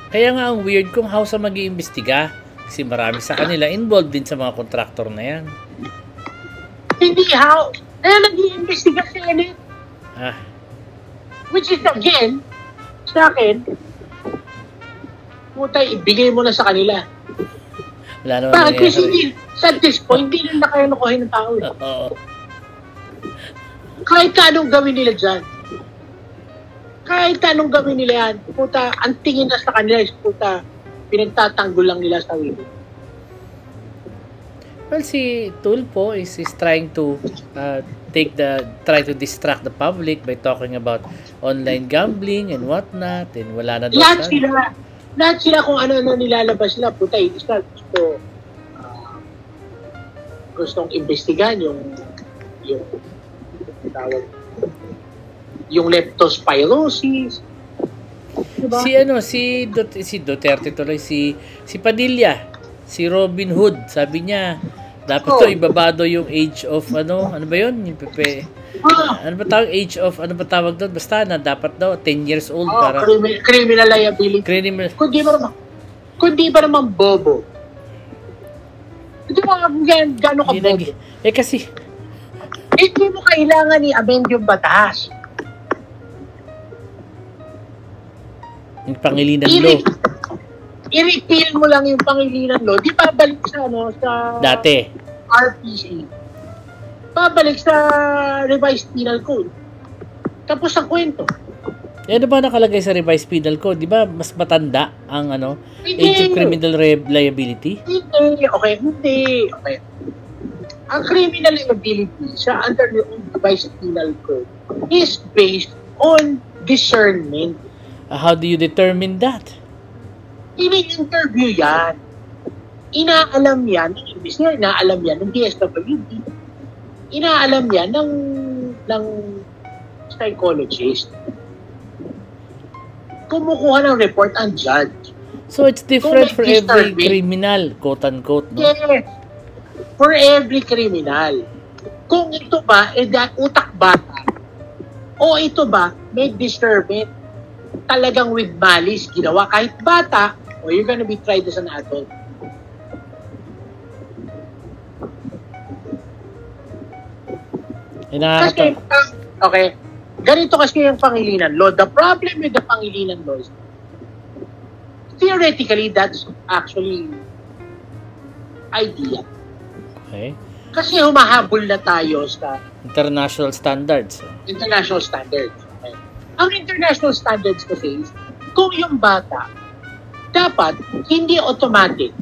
Speaker 1: Kaya nga ang weird kung House ang mag-iimbestiga. Kasi marami sa kanila involved din sa mga kontraktor na yan.
Speaker 2: Hindi House. Kaya nag-iimbestiga Senate. Which is again, sa akin, puta, ibigay mo na sa kanila.
Speaker 1: Wala naman
Speaker 2: kasi sa this point, hindi nila kayo nakuhin ng tao.
Speaker 1: Oo.
Speaker 2: Kahit anong gawin nila dyan. Kahit anong gawin nila yan. Puta, ang tingin na sa kanila is puta, pinagtatanggol lang nila sa wili.
Speaker 1: Well, si Tulfo is trying to try to distract the public by talking about online gambling and whatnot, and wala na doon.
Speaker 2: Lahat sila kung ano nilalabas nila, puta, gustong imbestigan yung leptospirosis. Diba?
Speaker 1: Si Duterte tuloy, si Padilla, si Robin Hood, sabi niya dapat to ibabado yung age of ano ba yun? Yung pepe. Ano ba tawag? Age of ano ba tawag doon? Basta na dapat daw 10 years old para
Speaker 2: criminal liability. Kundi ba naman bobo? Hindi mo gano'n ka bobo.
Speaker 1: Kasi
Speaker 2: hindi mo kailangan i-amend yung batas.
Speaker 1: Yung Pangilinan Law.
Speaker 2: I-repeal mo lang yung Pangilinan Law. Di babalik sa
Speaker 1: dati.
Speaker 2: RPC. Babalik sa Revised Penal Code. Tapos ang kwento.
Speaker 1: Ano ba nakalagay sa Revised Penal Code? Di ba mas matanda ang age of criminal liability?
Speaker 2: Hindi. Okay. Ang criminal liability sa under the Revised Penal Code is based on discernment.
Speaker 1: How do you determine that?
Speaker 2: Ini-interview yan. Inaalam yan ng investigator, inaalam yan ng DSWD, inaalam yan ng psychologist. Kumukuha ng report ang judge.
Speaker 1: So it's different for every criminal, quote-unquote, no?
Speaker 2: Yes. For every criminal. Kung ito ba, utak bata, o ito ba, may disturbance, talagang with malice ginawa kahit bata, or you're gonna be tried as an adult. Kasi, okay, ganito kasi yung Pangilinan Law. The problem with the Pangilinan Law is, theoretically, that's actually idea.
Speaker 1: Okay.
Speaker 2: Kasi humahabol na tayo sa
Speaker 1: international standards.
Speaker 2: International standards. Okay. Ang international standards kasi is, kung yung bata, dapat hindi automatic.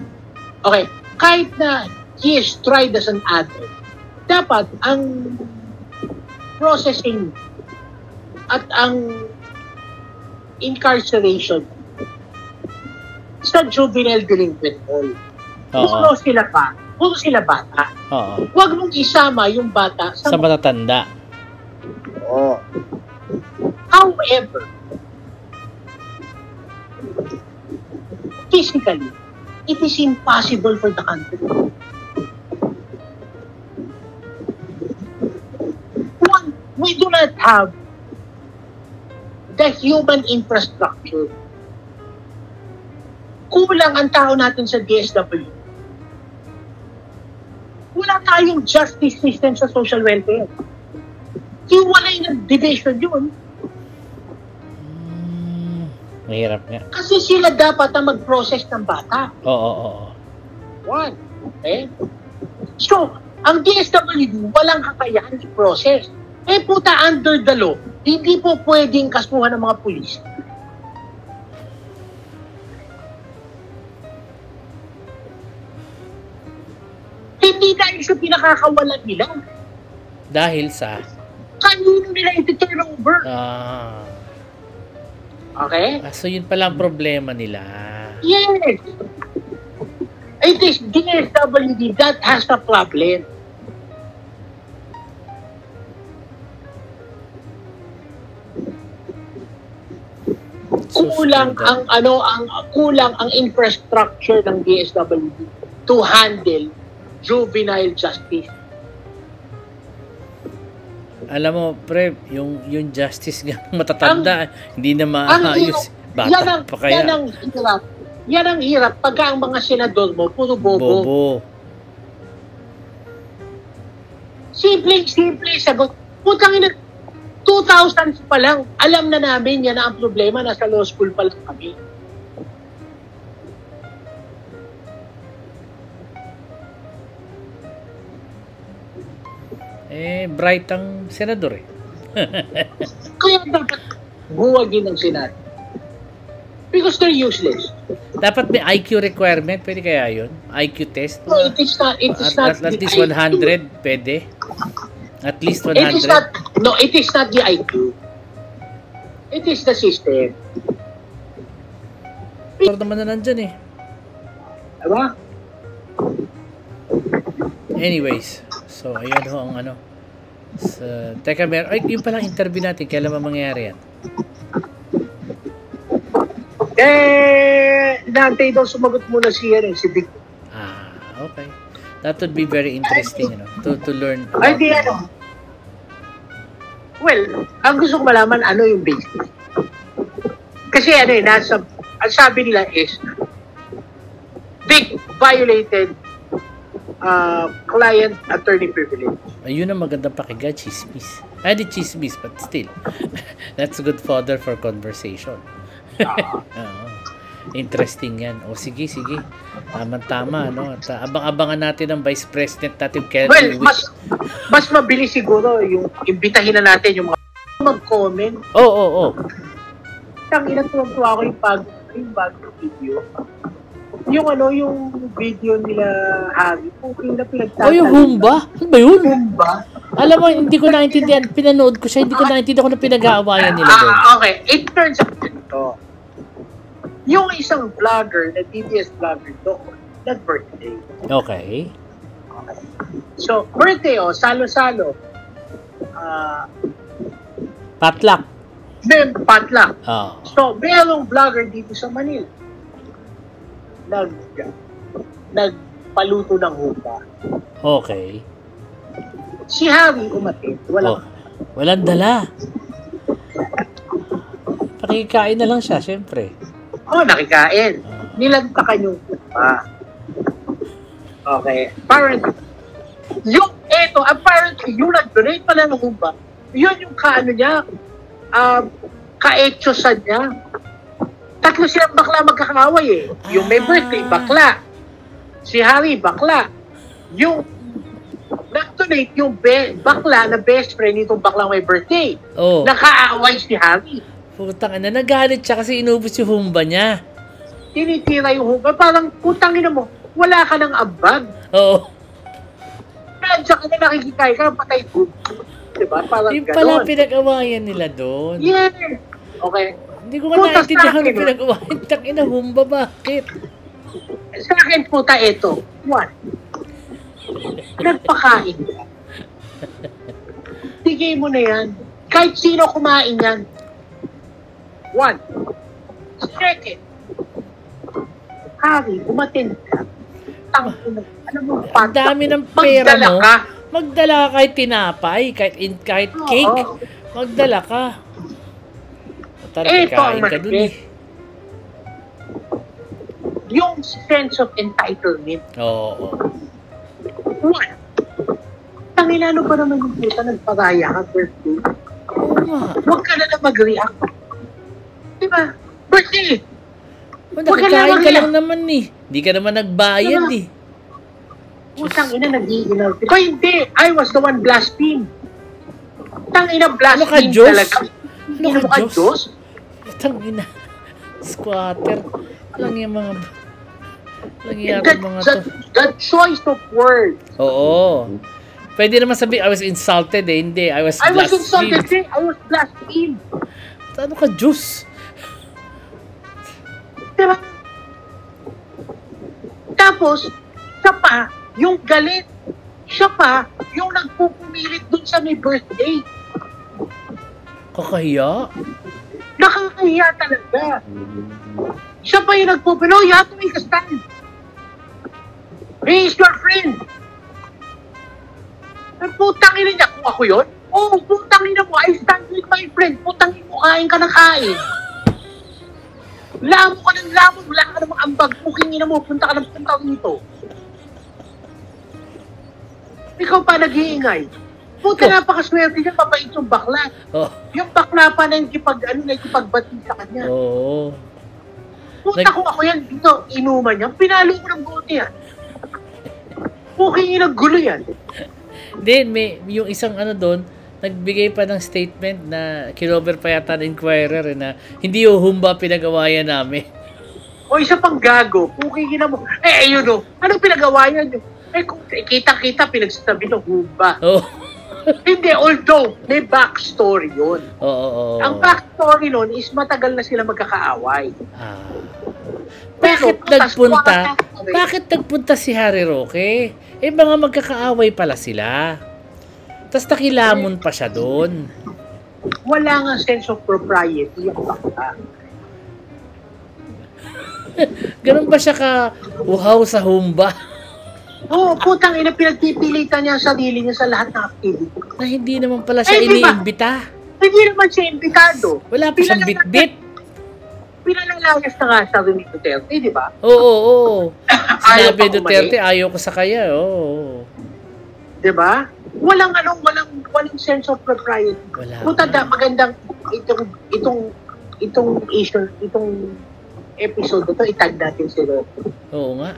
Speaker 2: Okay, kahit na he is tried as an adult, dapat ang processing at ang incarceration sa juvenile delinquent hall. Kung sila pa, puro sila bata.
Speaker 1: Oo.
Speaker 2: Huwag mong isama yung bata
Speaker 1: Sa matatanda.
Speaker 2: Oo. However, physically, it is impossible for the country. One, we do not have the human infrastructure. Kulang ang tao natin sa DSW. Wala tayong justice system sa social welfare. Hiwalay ng division yun.
Speaker 1: Mahirap nga.
Speaker 2: Kasi sila dapat ang mag-process ng bata.
Speaker 1: Oo.
Speaker 2: One. Okay? So, ang DSWD, walang kakayahan i-process. Puta, under the law, hindi po pwedeng kasuhan ng mga pulis. Hindi dahil sa pinakakawalan nila.
Speaker 1: Dahil sa...
Speaker 2: Kanino nila iti-turn over? Okay?
Speaker 1: So yun pala ang problema nila.
Speaker 2: Yes! It is DSWD that has a problem. Kulang ang infrastructure ng DSWD to handle juvenile justice.
Speaker 1: Alam mo, pre, yung justice nga matatanda, hindi na maayos. Bata pa kaya.
Speaker 2: Yan ang hirap pagka ang mga senador mo, puro bobo. Simple sagot. Putang ina, 2000s pa lang, alam na namin yan ang problema, nasa law school pa lang kami.
Speaker 1: Bright ang senador
Speaker 2: Kaya dapat buwagin ng Senado. Because they're useless.
Speaker 1: Dapat may IQ requirement, pwede kaya yun? IQ test?
Speaker 2: No, it is not
Speaker 1: at least 100, pwede? At least 100?
Speaker 2: It is not the IQ. It is the system.
Speaker 1: Ito naman na nandyan
Speaker 2: Diba?
Speaker 1: Anyways, so ayan ho ang ano. Teka, yung palang interview natin, kailan ba mangyayari yan?
Speaker 2: Naantay daw sumagot muna si Vic.
Speaker 1: Okay. That would be very interesting, to learn.
Speaker 2: Well, ang gusto ko malaman, ano yung basis. Kasi ang sabi nila is, Vic violated client attorney privilege.
Speaker 1: Ayun ang magandang pakinggan, chismis. Di chismis, but still. That's good fodder for conversation. Interesting yan. Sige. Tama-tama, At abang-abangan natin ang Vice President natin.
Speaker 2: Mas mabilis siguro yung imbitahin na natin yung mga mag-comment.
Speaker 1: Oo.
Speaker 2: Tangina, tuwa ko yung bagong video. Yung video nila Harry, puting na pinagtatanong.
Speaker 1: Yung Humba? Ano ba yun?
Speaker 2: Humba?
Speaker 1: Alam mo, hindi ko naintindihan. Pinanood ko siya, hindi ko naintindihan kung ano pinag-aawayan nila doon.
Speaker 2: Okay. It turns out ito. Yung isang vlogger, na DBS vlogger doon, nag-birthday.
Speaker 1: Okay.
Speaker 2: So, birthday, salo-salo.
Speaker 1: Potluck.
Speaker 2: Potluck.
Speaker 1: Oh.
Speaker 2: So, merong vlogger dito sa Manila. Nagpaluto ng humba.
Speaker 1: Okay.
Speaker 2: Si Harry umatid.
Speaker 1: Walang dala. Pakikain na lang siya, syempre.
Speaker 2: Nakikain. Nilagtakan yung humba. Okay. Apparently, yung nag-donate pala ng humba, yun yung ka-etchosan niya. Tatlo silang bakla magkakaaway Yung may birthday, bakla. Si Harry, bakla. Yung nag-donate yung bakla na best friend itong baklang may birthday. Nakaaway si Harry.
Speaker 1: Putang ina, nagalit siya kasi inubos yung humba niya.
Speaker 2: Tinitira yung humba. Parang, putang ina mo, wala ka ng ambag.
Speaker 1: Oo.
Speaker 2: Nandiyan ka na nakikikay ka, patay ko. Diba? Parang
Speaker 1: yung pala pinag-awayan nila doon.
Speaker 2: Yeah. Okay.
Speaker 1: Hindi ko naintindihan na pinag-awayan. Tangina, humba, bakit?
Speaker 2: Sa akin, puta, ito. One, Nagpakain ka. Tigay mo na yan. Kahit sino kumain yan. One. Second. Harry, umatin ka. Ano mo,
Speaker 1: Ang dami ng pera
Speaker 2: magdala
Speaker 1: mo.
Speaker 2: ka.
Speaker 1: Magdala ka kahit tinapay, kahit cake. Magdala ka. Talagang kain ka dun eh.
Speaker 2: Yung sense of entitlement.
Speaker 1: Oo.
Speaker 2: One. Tangilano pa naman yung puta, nagpagaya ka, birthday.
Speaker 1: Oo nga.
Speaker 2: Huwag ka na mag-react. Diba? Birthday!
Speaker 1: Nakakain ka lang naman eh. Hindi ka naman nagbayad eh.
Speaker 2: Putang ina, nag-iinaw. Diba hindi? I was the one blaspheme. Putang ina, blaspheme talaga.
Speaker 1: Ano ka, Diyos? Putang ina. Squatter. Lang yung mga... Nangyayari mga to.
Speaker 2: The choice of words.
Speaker 1: Oo. Pwede naman sabihin, I was insulted eh. Hindi, I was blasphemed.
Speaker 2: I was blasphemed.
Speaker 1: Ano ka, Diyos?
Speaker 2: Diba? Tapos, siya pa, yung galit. Siya pa, yung nagpupumilit dun sa may birthday.
Speaker 1: Kakahiya?
Speaker 2: Nakakahiya talaga. Siya pa yung nagpupumilit. Oh, you have to make a stand. He is your friend. Putang ina niya, kung ako yun? Oo, putang ina mo, I stand with my friend. Putang ina mo, kain ka na kain. Lamo ka ng lamo, wala ka namang ambag. Puking ina mo, punta ka ng punta dito. Ikaw pa nag-iingay. Puta, napakaswerte niya, mabait yung bakla.
Speaker 1: Oh.
Speaker 2: Yung bakla pa na yung ikipagbati sa kanya.
Speaker 1: Oo.
Speaker 2: Puta, kung ako yan, dito, inuman niya, pinalo ko ng buti yan. Puking ina, gulo yan.
Speaker 1: Then, yung isang ano doon, nagbigay pa ng statement na kinover pa yata ng Inquirer na hindi yung humba pinagawayan namin.
Speaker 2: O isa pang gago, puking ina mo. Ayun o, anong pinagawayan nyo? Kung kita-kita pinagsasabi ng humba.
Speaker 1: Oh.
Speaker 2: Hindi, although may backstory yun.
Speaker 1: Oo.
Speaker 2: Ang backstory nun is matagal na sila magkakaaway.
Speaker 1: Bakit nagpunta si Harry Roque? Eh, mga magkakaaway pala sila. Tapos nakilamon pa siya doon.
Speaker 2: Wala nga sense of propriety yung bakla.
Speaker 1: Ganun ba siya ka-uhaw sa humba?
Speaker 2: Oo, putang ina, pinagpipilitan niya ang sarili niya sa lahat ng activity.
Speaker 1: Na hindi naman pala siya iniimbita.
Speaker 2: Hindi naman siya imbitado.
Speaker 1: Wala pa siyang bit-bit.
Speaker 2: Pinalalayas na nga sa Rene Duterte, di ba?
Speaker 1: Oo. Sinabi Duterte, ayaw ko sa kaya. Oo.
Speaker 2: Di ba? Walang sense of propriety. Puta, magandang itong episode ito, itag natin si Roque.
Speaker 1: Oo nga.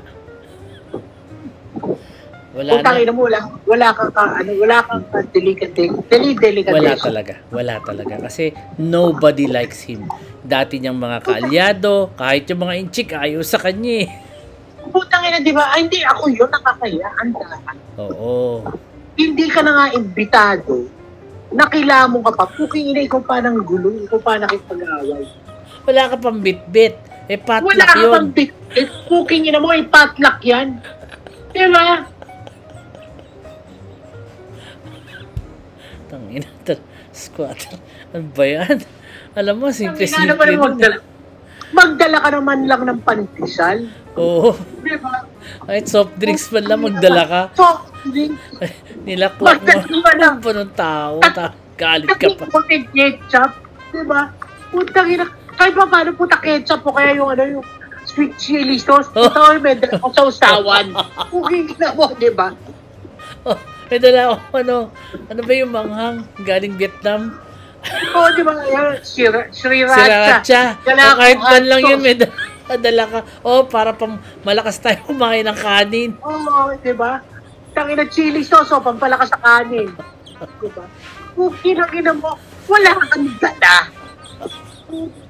Speaker 2: Wala kang delicate.
Speaker 1: Wala talaga. Kasi nobody likes him. Dati niyang mga kaalyado, kahit yung mga inchik, ayaw sa kanya eh.
Speaker 2: Putang ina, di ba? Ay, hindi ako yun, nakakaya.
Speaker 1: Oo.
Speaker 2: Hindi ka na nga imbitado. Nakilamo ka pa. Puking ina, ikaw pa ng gulo. Ikaw pa nakipag-away.
Speaker 1: Wala ka pang bit-bit. Eh, patlak
Speaker 2: wala ka
Speaker 1: yun.
Speaker 2: Pang bit-bit. Puking ina mo, patlak yan. Diba?
Speaker 1: Tangina, squatter. Ano ba yan? Alam mo, simple-simple.
Speaker 2: Magdala ka naman lang ng pandesal.
Speaker 1: Oo.
Speaker 2: Diba?
Speaker 1: Kahit soft drinks man lang, magdala ka.
Speaker 2: Soft drinks.
Speaker 1: Nilakwak mo. Ano ba ng tao? Galit ka pa.
Speaker 2: Puti ketchup. Diba? Puntang ina. Kahit pa paano puta ketchup o kaya yung sweet chili sauce. Ito ay may dala ko sa usawan. Puking na mo, diba?
Speaker 1: May dala ako, ano ba yung manghang galing Vietnam?
Speaker 2: Oo, di ba? Sriracha.
Speaker 1: Kahit man lang yun, may dala ka. Para pang malakas tayo kumain ng kanin.
Speaker 2: Oo, di ba? Tangina chili sauce, pampalakas sa kanin. Di ba? Kukina mo, wala kang dala.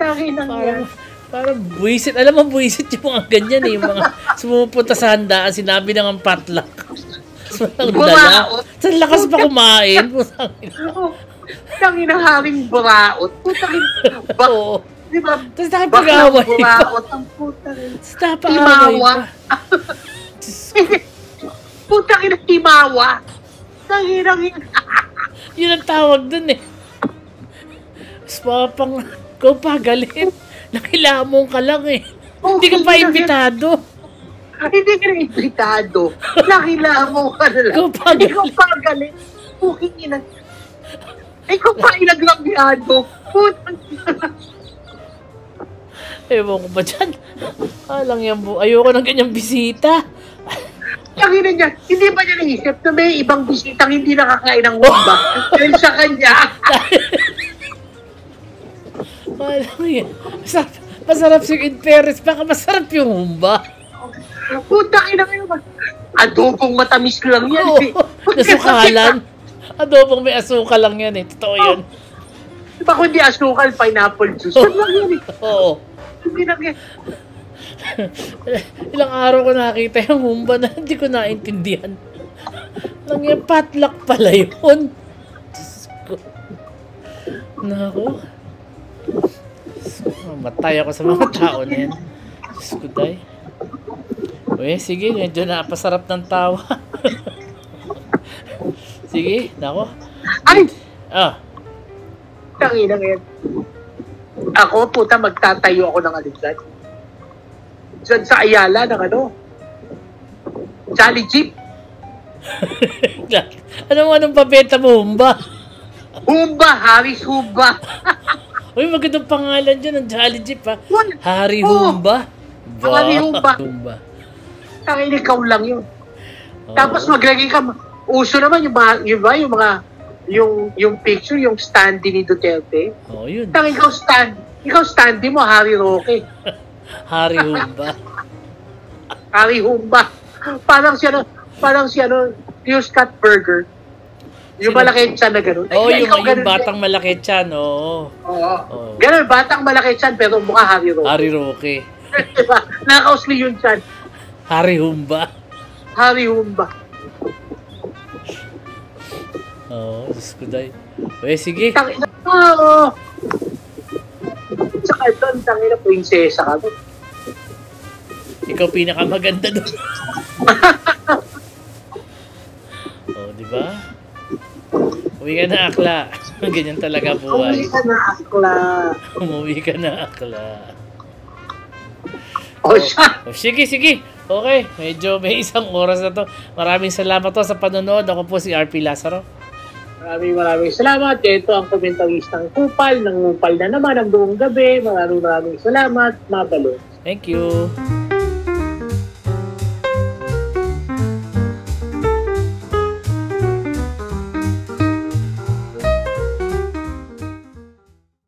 Speaker 2: Tangina yan.
Speaker 1: Parang buwisit. Alam mo, buwisit yung mga ganyan eh. Yung mga sumupunta sa handaan, sinabi ng ang patlak. Walang dala. Sa lakas pa kumain.
Speaker 2: Tangin ang haring buraot. Putangin.
Speaker 1: Oo.
Speaker 2: Diba?
Speaker 1: Tapos nakipag-away pa.
Speaker 2: Buraot ang putangin.
Speaker 1: Tapos nakipag-away pa.
Speaker 2: Putang ina, timawa. Nanginang yun.
Speaker 1: Yun ang tawag dun eh. Mas papang, ikaw pa galit. Nakilamong ka lang eh. Hindi ka pa imbitado.
Speaker 2: Hindi ka na imbitado. Nakilamong ka na lang.
Speaker 1: Ikaw pa galit.
Speaker 2: Ikaw pa galit. Puking ina. Ikaw pa inaglabyado. Putang ina.
Speaker 1: Ewan ko ba dyan? Alang yan po. Ayoko ng ganyang bisita.
Speaker 2: Tangina niya, hindi ba niya naisip na may ibang bisitang hindi nakakain ng humba? Dahil sa kanya.
Speaker 1: Alam yan. Masarap si in fairness. Baka masarap yung humba.
Speaker 2: Putang ina kayo ba? Adobong matamis lang yan.
Speaker 1: Oo,
Speaker 2: Eh.
Speaker 1: nasukalan. Adobong may asukal lang yan eh. Totoo yun.
Speaker 2: Diba kung di asukal, pineapple juice? Yan lang yan eh.
Speaker 1: Oo.
Speaker 2: Hindi lang yan.
Speaker 1: Ilang araw ko nakita yung humba na hindi ko naintindihan. Lang yan, potluck pala yun. Diyos ko. Naku. Matay ako sa mga tao na yan. Diyos ko, day. Uy, sige, medyo napasarap ng tawa. Sige, nako.
Speaker 2: Ay!
Speaker 1: Ah,
Speaker 2: Tangina yan. Ako, puta, magtatayo ako ng aliglan. Diyan sa Ayala ng ano? Jolly Jeep.
Speaker 1: anong pabenta mo, humba?
Speaker 2: Humba, Harris Humba.
Speaker 1: Uy, magandang pangalan dyan ng Jolly Jeep, ha?
Speaker 2: What?
Speaker 1: Hari
Speaker 2: Oh.
Speaker 1: Humba.
Speaker 2: Hari Humba.
Speaker 1: Humba.
Speaker 2: Tangina, ikaw lang yun.
Speaker 1: Oo.
Speaker 2: Tapos maglagay ka, uso naman yung picture, yung standee ni Duterte.
Speaker 1: Oh, yun.
Speaker 2: Tang ikaw standee mo, Harry Roque.
Speaker 1: Hari Humba.
Speaker 2: Harry Humba. Parang si yung Scott Burger. Yung
Speaker 1: Sino?
Speaker 2: malaki siya na gano'n.
Speaker 1: Oh,
Speaker 2: Ay,
Speaker 1: yung
Speaker 2: ikaw ganun
Speaker 1: batang malaki tiyan, oo.
Speaker 2: Oo.
Speaker 1: Oo.
Speaker 2: Ganun, batang malaki siya, pero mukha Harry Roque.
Speaker 1: Hari Roque.
Speaker 2: Diba? Nakausli yun siya.
Speaker 1: Hari Humba.
Speaker 2: Harry Humba.
Speaker 1: Oo, Diyos ko, day. Uy, sige.
Speaker 2: Tangina. Oo. Tsaka doon, tangina, prinsesa ka doon.
Speaker 1: Ikaw pinakamaganda doon. Oh, di ba? Uwi ka na, akla. Ganyan talaga buhay.
Speaker 2: Umuwi ka na, akla.
Speaker 1: Umuwi ka na, akla.
Speaker 2: O siya.
Speaker 1: Oh, sige, sige. Okay, medyo may isang oras na to. Maraming salamat to sa panonood. Ako po si RP Lazaro.
Speaker 2: Maraming salamat. Ito ang komentaristang kupal. Nangupal na naman ang buong gabi. Maraming salamat. Mabalo.
Speaker 1: Thank you.